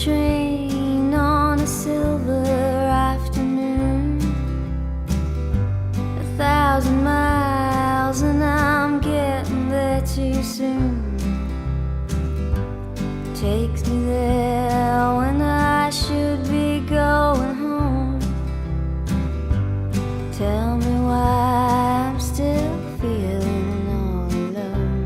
train on a silver afternoon, 1,000 miles and I'm getting there too soon. Takes me there when I should be going home. Tell me why I'm still feeling all alone.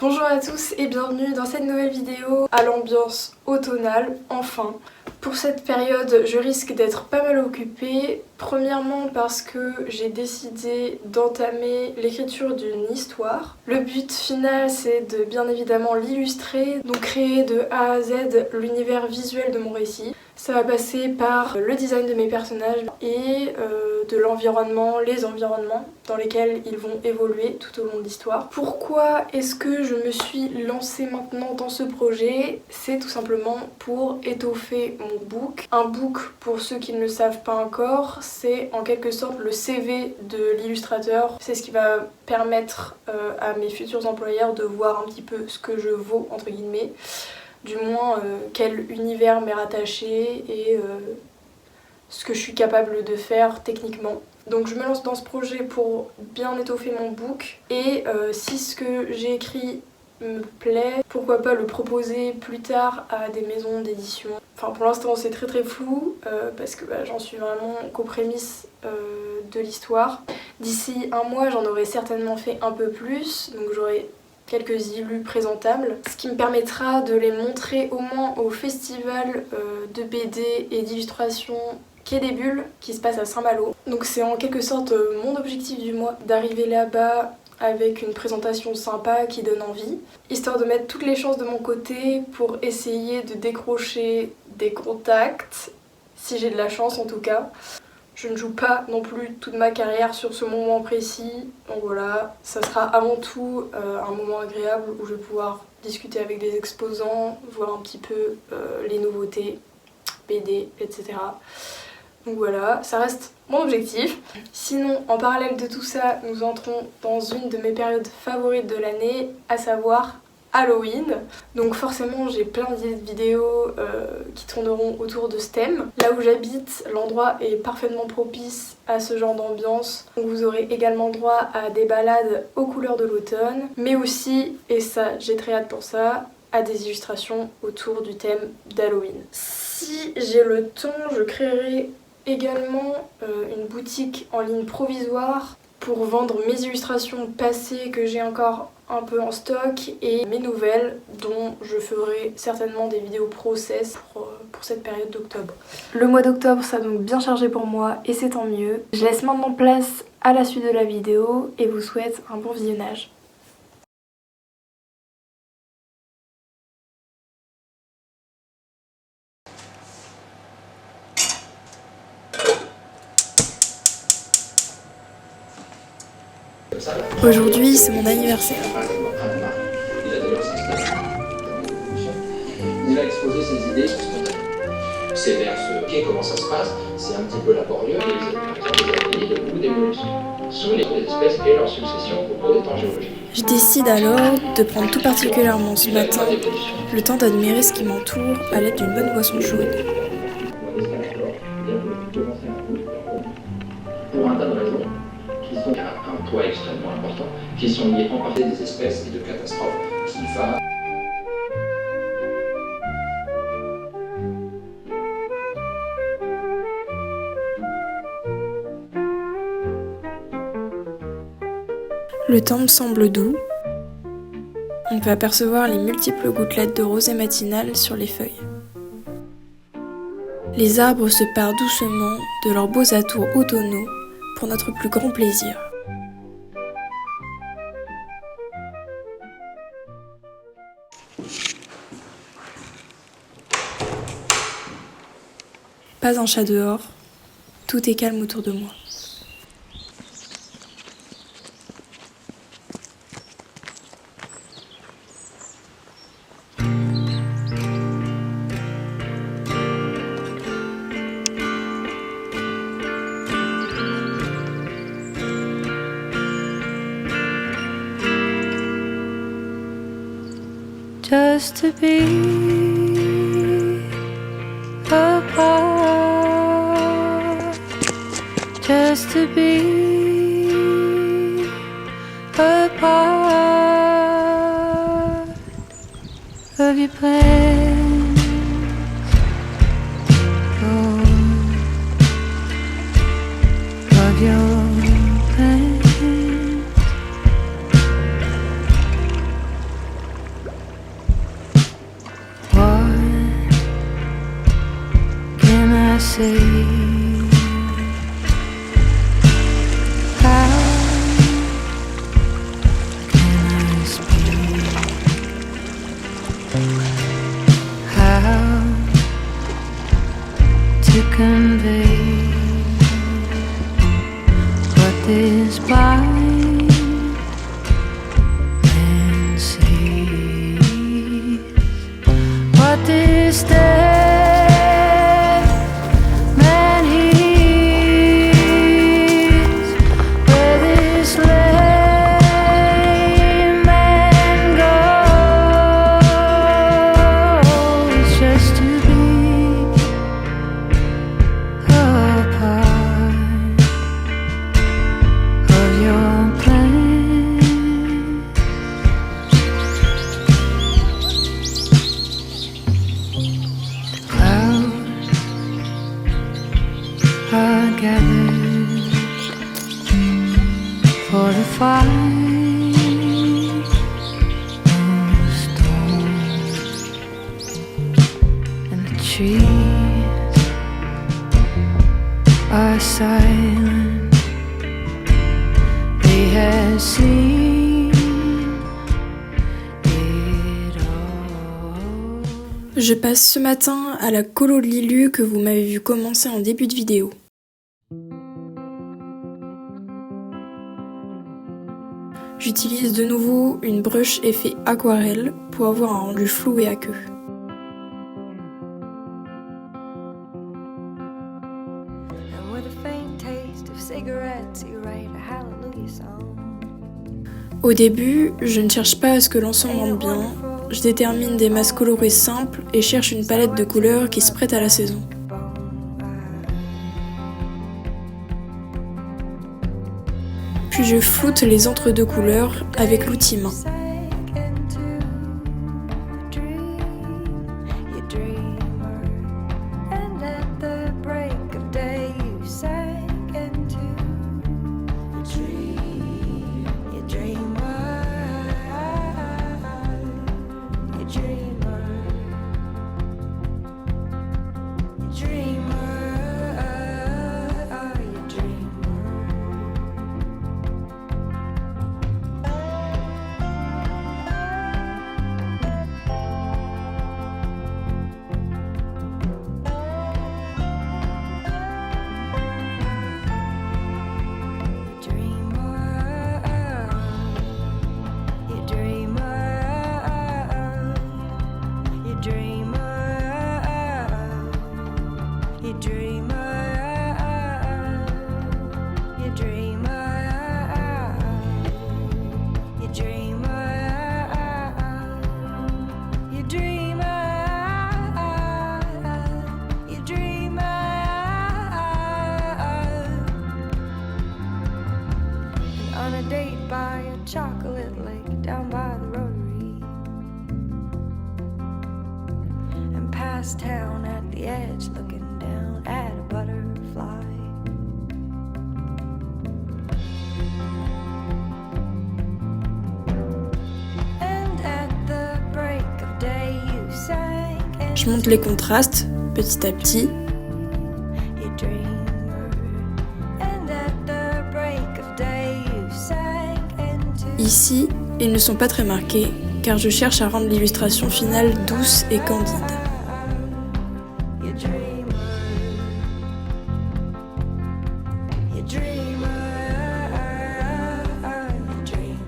Bonjour à tous et bienvenue dans cette nouvelle vidéo à l'ambiance automnale, enfin. Pour cette période, je risque d'être pas mal occupée. Premièrement parce que j'ai décidé d'entamer l'écriture d'une histoire. Le but final, c'est de bien évidemment l'illustrer, donc créer de A à Z l'univers visuel de mon récit. Ça va passer par le design de mes personnages et de l'environnement, les environnements dans lesquels ils vont évoluer tout au long de l'histoire. Pourquoi est-ce que je me suis lancée maintenant dans ce projet? C'est tout simplement pour étoffer mon book. Un book, pour ceux qui ne le savent pas encore, c'est en quelque sorte le CV de l'illustrateur. C'est ce qui va permettre à mes futurs employeurs de voir un petit peu ce que je vaux, entre guillemets. Du moins quel univers m'est rattaché et ce que je suis capable de faire techniquement. Donc je me lance dans ce projet pour bien étoffer mon book et si ce que j'ai écrit me plaît, pourquoi pas le proposer plus tard à des maisons d'édition. Enfin pour l'instant c'est très flou parce que j'en suis vraiment qu'aux prémices de l'histoire. D'ici un mois j'en aurai certainement fait un peu plus, donc j'aurai quelques illus présentables, ce qui me permettra de les montrer au moins au festival de BD et d'illustration Quai des Bulles qui se passe à Saint-Malo. Donc c'est en quelque sorte mon objectif du mois, d'arriver là-bas avec une présentation sympa qui donne envie, histoire de mettre toutes les chances de mon côté pour essayer de décrocher des contacts, si j'ai de la chance en tout cas. Je ne joue pas non plus toute ma carrière sur ce moment précis, donc voilà, ça sera avant tout un moment agréable où je vais pouvoir discuter avec des exposants, voir un petit peu les nouveautés, BD, etc. Donc voilà, ça reste mon objectif. Sinon, en parallèle de tout ça, nous entrons dans une de mes périodes favorites de l'année, à savoir Halloween. Donc forcément j'ai plein d'idées de vidéos qui tourneront autour de ce thème. Là où j'habite, l'endroit est parfaitement propice à ce genre d'ambiance. Donc vous aurez également droit à des balades aux couleurs de l'automne, mais aussi, et ça j'ai très hâte pour ça, à des illustrations autour du thème d'Halloween. Si j'ai le temps, je créerai également une boutique en ligne provisoire pour vendre mes illustrations passées que j'ai encore un peu en stock et mes nouvelles dont je ferai certainement des vidéos process pour cette période d'octobre. Le mois d'octobre sera donc bien chargé pour moi et c'est tant mieux. Je laisse maintenant place à la suite de la vidéo et vous souhaite un bon visionnage. Aujourd'hui, c'est mon anniversaire. Il a exposé ses idées. Ces vers, comment ça se passe, c'est un petit peu laborieux, par exemple des araignées ou des mollusques, sous les espèces et leur succession au cours des temps géologiques. Je décide alors de prendre tout particulièrement ce matin le temps d'admirer ce qui m'entoure à l'aide d'une bonne boisson chaude. Pour un tas de raisons qui sont un poids extrêmement important, qui sont liées en partie des espèces et de catastrophes qui va. Le temps me semble doux. On peut apercevoir les multiples gouttelettes de rosée matinale sur les feuilles. Les arbres se parent doucement de leurs beaux atours automnaux pour notre plus grand plaisir. Pas un chat dehors, tout est calme autour de moi. Just to be apart, just to be apart of your plans, of your plans. Say, how can I speak? How to convey what this blind man sees, what this day. Are gathered for the fight, no storm, and the trees are silent. They have seen it all. Je passe ce matin à la colo de Lilu que vous m'avez vu commencer en début de vidéo. J'utilise de nouveau une brush effet aquarelle pour avoir un rendu flou et aqueux. Au début, je ne cherche pas à ce que l'ensemble rende bien, je détermine des masses colorées simples et cherche une palette de couleurs qui se prête à la saison. Puis je floute les entre-deux couleurs avec l'outil main. date by a chocolate lake down by the Rotary, and past town at the edge looking down at a butterfly. And at the break of day you sang and Je monte les contrastes petit à petit. you dreamer. And at the break of day you sang into Ici, ils ne sont pas très marqués, car je cherche à rendre l'illustration finale douce et candide. you dreamer. You dreamer. You dreamer.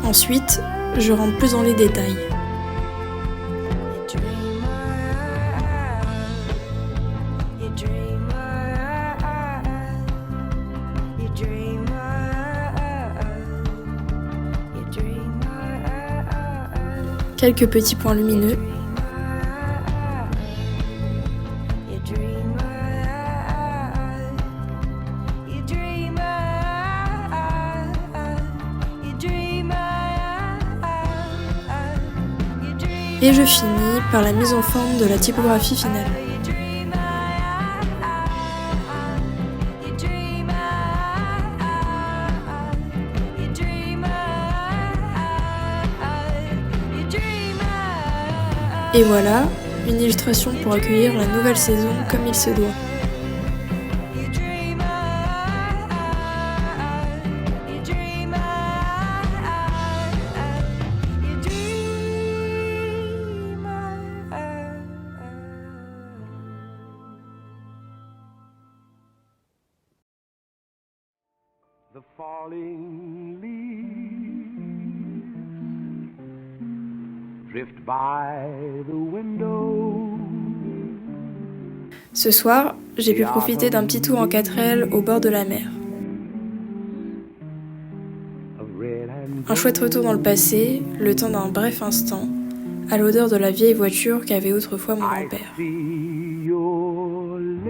Ensuite, je rentre plus dans les détails. You dreamer. You dreamer. You dreamer. You dreamer. Quelques petits points lumineux. You dreamer. You dreamer. You dreamer. Et je finis par la mise en forme de la typographie finale. Et voilà, une illustration pour accueillir la nouvelle saison comme il se doit. The falling leaves drift by the window. Ce soir, j'ai pu profiter d'un petit tour en 4L au bord de la mer. Un chouette retour dans le passé, le temps d'un bref instant, à l'odeur de la vieille voiture qu'avait autrefois mon I grand-père. see your lips,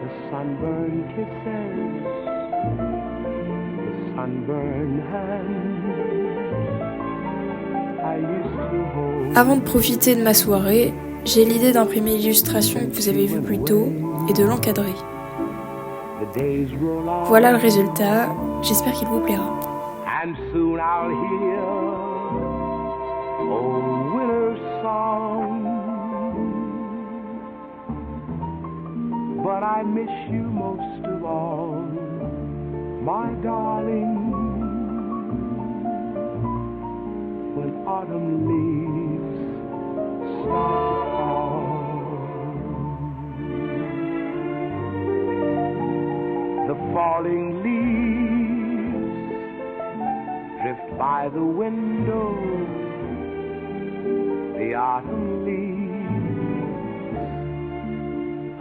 the sunburned kisses, the sunburned hands I used to hold. Avant de profiter de ma soirée, j'ai l'idée d'imprimer l'illustration que vous avez vue plus tôt et de l'encadrer. The days roll on, Voilà le résultat, j'espère qu'il vous plaira. and soon I'll hear old winter song. But I miss you most of all, my darling. When autumn leaves start to fall, the falling leaves drift by the window, the autumn leaves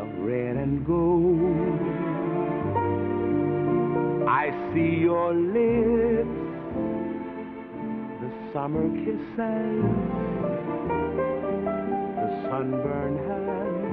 of red and gold. I see your lips, the summer kisses, the sunburned hands